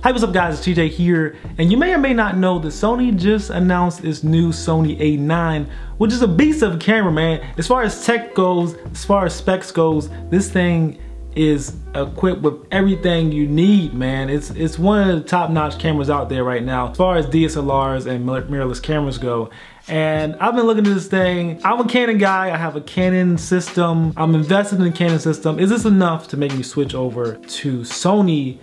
Hi, what's up guys, it's TJ here, and you may or may not know that Sony just announced its new Sony A9, which is a beast of a camera, man. As far as tech goes, as far as specs goes, this thing is equipped with everything you need, man. It's one of the top-notch cameras out there right now as far as DSLRs and mirrorless cameras go. And I've been looking at this thing. I'm a Canon guy, I have a Canon system. I'm invested in the Canon system. Is this enough to make me switch over to Sony?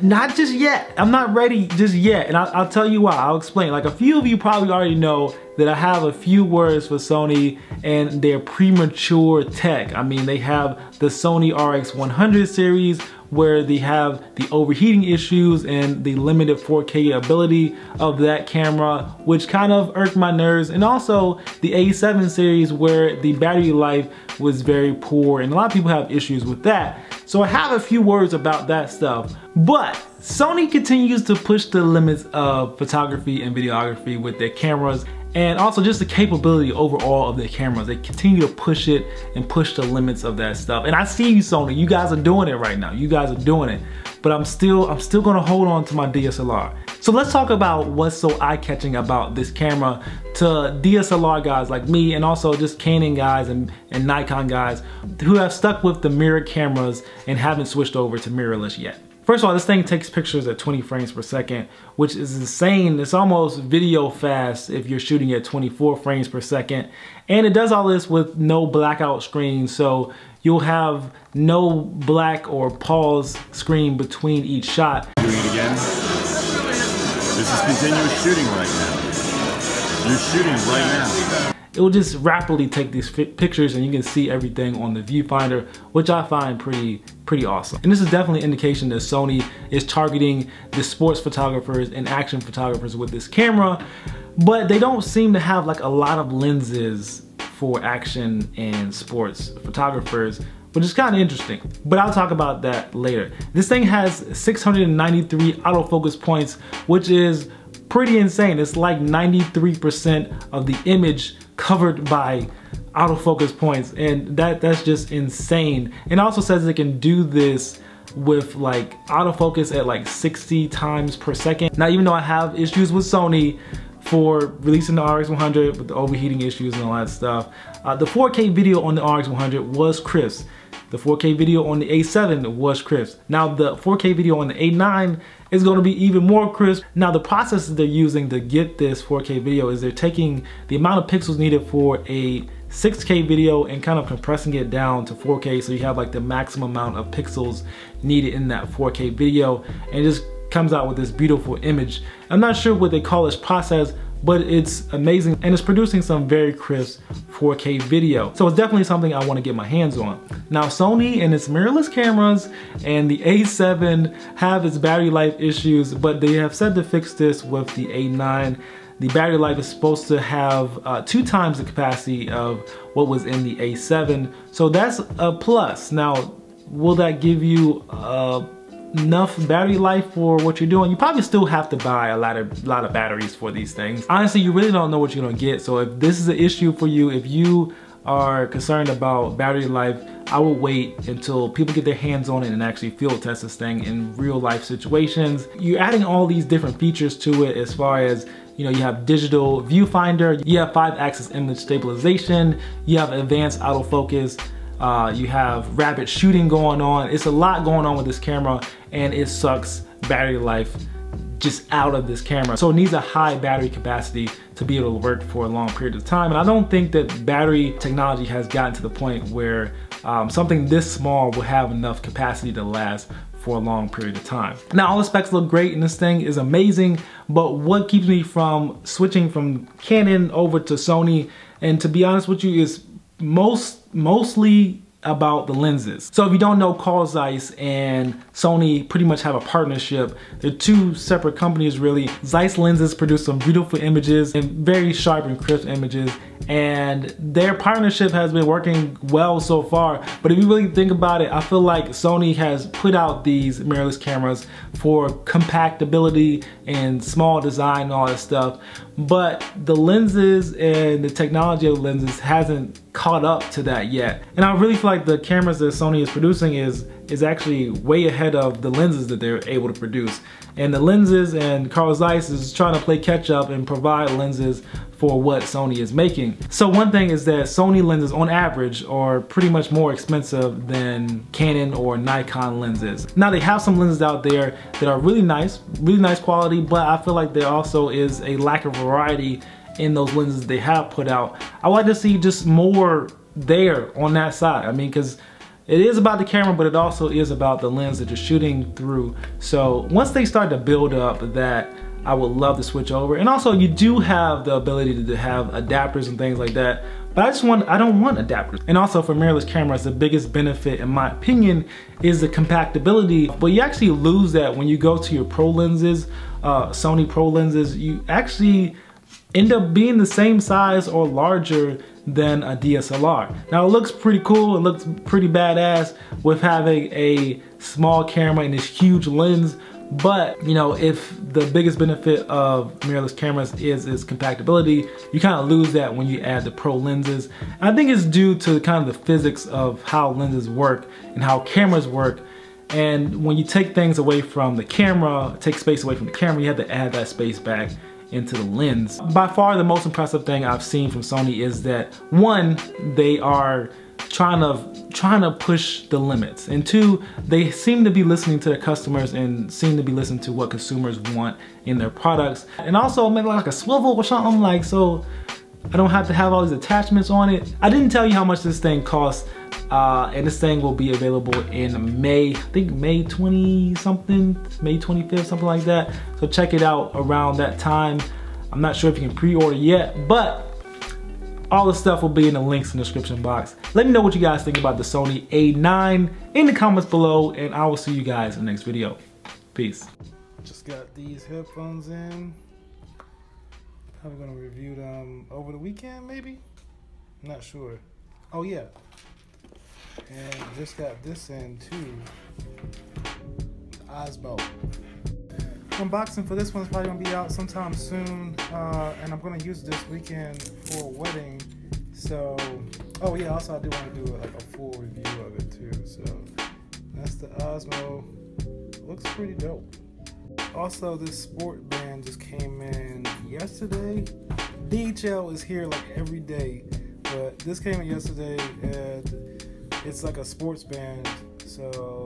Not just yet. I'm not ready just yet, and I'll tell you why. I'll explain. Like, a few of you probably already know that I have a few words for Sony and their premature tech. I mean, they have the Sony RX100 series where they have the overheating issues and the limited 4K ability of that camera, which kind of irked my nerves. And also the A7 series where the battery life was very poor, and a lot of people have issues with that. So I have a few words about that stuff. But Sony continues to push the limits of photography and videography with their cameras, and also just the capability overall of their cameras. They continue to push it and push the limits of that stuff. And I see you, Sony, you guys are doing it right now. You guys are doing it. But I'm still gonna hold on to my DSLR. So let's talk about what's so eye-catching about this camera to DSLR guys like me, and also just Canon guys and Nikon guys who have stuck with the mirror cameras and haven't switched over to mirrorless yet. First of all, this thing takes pictures at 20 frames per second, which is insane. It's almost video fast if you're shooting at 24 frames per second. And it does all this with no blackout screen, so you'll have no black or pause screen between each shot. Doing it again. This is continuous shooting right now. You're shooting right now. It will just rapidly take these pictures and you can see everything on the viewfinder, which I find pretty awesome. And this is definitely an indication that Sony is targeting the sports photographers and action photographers with this camera, but they don't seem to have like a lot of lenses for action and sports photographers, which is kind of interesting, but I'll talk about that later. This thing has 693 autofocus points, which is pretty insane. It's like 93% of the image covered by autofocus points, and that's just insane. And it also says it can do this with like autofocus at like 60 times per second. Now, even though I have issues with Sony for releasing the RX100 with the overheating issues and all that stuff, the 4K video on the RX100 was crisp. The 4K video on the A7 was crisp. Now the 4K video on the A9 is going to be even more crisp. Now the process they're using to get this 4K video is they're taking the amount of pixels needed for a 6K video and kind of compressing it down to 4K, so you have like the maximum amount of pixels needed in that 4K video, and it just comes out with this beautiful image. I'm not sure what they call this process, but it's amazing, and it's producing some very crisp 4K video. So it's definitely something I want to get my hands on. Now Sony and its mirrorless cameras and the A7 have its battery life issues, but they have said to fix this with the A9. The battery life is supposed to have 2 times the capacity of what was in the A7, so that's a plus. Now, will that give you enough battery life for what you're doing? You probably still have to buy a lot of batteries for these things. Honestly, you really don't know what you're gonna get. So if this is an issue for you, if you are concerned about battery life, I will wait until people get their hands on it and actually field test this thing in real life situations. You're adding all these different features to it, as far as, you know, you have digital viewfinder, you have 5-axis image stabilization, you have advanced autofocus, you have rapid shooting going on. It's a lot going on with this camera, and it sucks battery life just out of this camera. So it needs a high battery capacity to be able to work for a long period of time. And I don't think that battery technology has gotten to the point where something this small will have enough capacity to last for a long period of time. Now, all the specs look great and this thing is amazing, but what keeps me from switching from Canon over to Sony, and to be honest with you, is mostly about the lenses. So if you don't know, Carl Zeiss and Sony pretty much have a partnership. They're 2 separate companies really. Zeiss lenses produce some beautiful images and very sharp and crisp images, and their partnership has been working well so far. But if you really think about it, I feel like Sony has put out these mirrorless cameras for compactability and small design and all that stuff, but the lenses and the technology of lenses hasn't caught up to that yet. And I really feel like the cameras that Sony is producing is actually way ahead of the lenses that they're able to produce. And the lenses and Carl Zeiss is trying to play catch up and provide lenses for what Sony is making. So one thing is that Sony lenses on average are pretty much more expensive than Canon or Nikon lenses. Now they have some lenses out there that are really nice quality, but I feel like there also is a lack of variety in those lenses they have put out. I would like to see just more there on that side. I mean, because it is about the camera, but it also is about the lens that you're shooting through. So once they start to build up that, I would love to switch over. And also you do have the ability to have adapters and things like that, but I don't want adapters. And also for mirrorless cameras, the biggest benefit in my opinion is the compactability, but you actually lose that when you go to your pro lenses, Sony pro lenses. You actually end up being the same size or larger than a DSLR. Now it looks pretty cool, it looks pretty badass with having a small camera and this huge lens, but you know, if the biggest benefit of mirrorless cameras is its compactability, you kind of lose that when you add the pro lenses. And I think it's due to kind of the physics of how lenses work and how cameras work. And when you take things away from the camera, take space away from the camera, you have to add that space back into the lens. By far the most impressive thing I've seen from Sony is that one, they are trying to push the limits, and two, they seem to be listening to their customers and seem to be listening to what consumers want in their products. And also maybe like a swivel or something, like, so I don't have to have all these attachments on it. I didn't tell you how much this thing costs, and this thing will be available in May, I think May 20 something, May 25th, something like that. So check it out around that time. I'm not sure if you can pre-order yet, but all the stuff will be in the links in the description box. Let me know what you guys think about the Sony A9 in the comments below, and I will see you guys in the next video. Peace. Just got these headphones in. Probably gonna review them over the weekend, maybe? I'm not sure. Oh yeah. And just got this in too. Osmo. Unboxing for this one's probably gonna be out sometime soon, and I'm gonna use this weekend for a wedding. So, oh yeah, also I do want to do like a full review of it too. So that's the Osmo. Looks pretty dope. Also, this sport band just came in yesterday. DHL is here like every day, but this came in yesterday, and it's like a sports band. So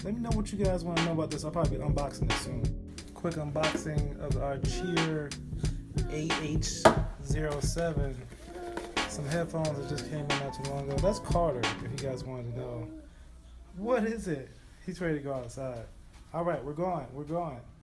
let me know what you guys want to know about this. I'll probably be unboxing this soon. Quick unboxing of our Cheer AH07. Some headphones that just came in not too long ago. That's Carter, if you guys wanted to know. What is it? He's ready to go outside. All right, we're going.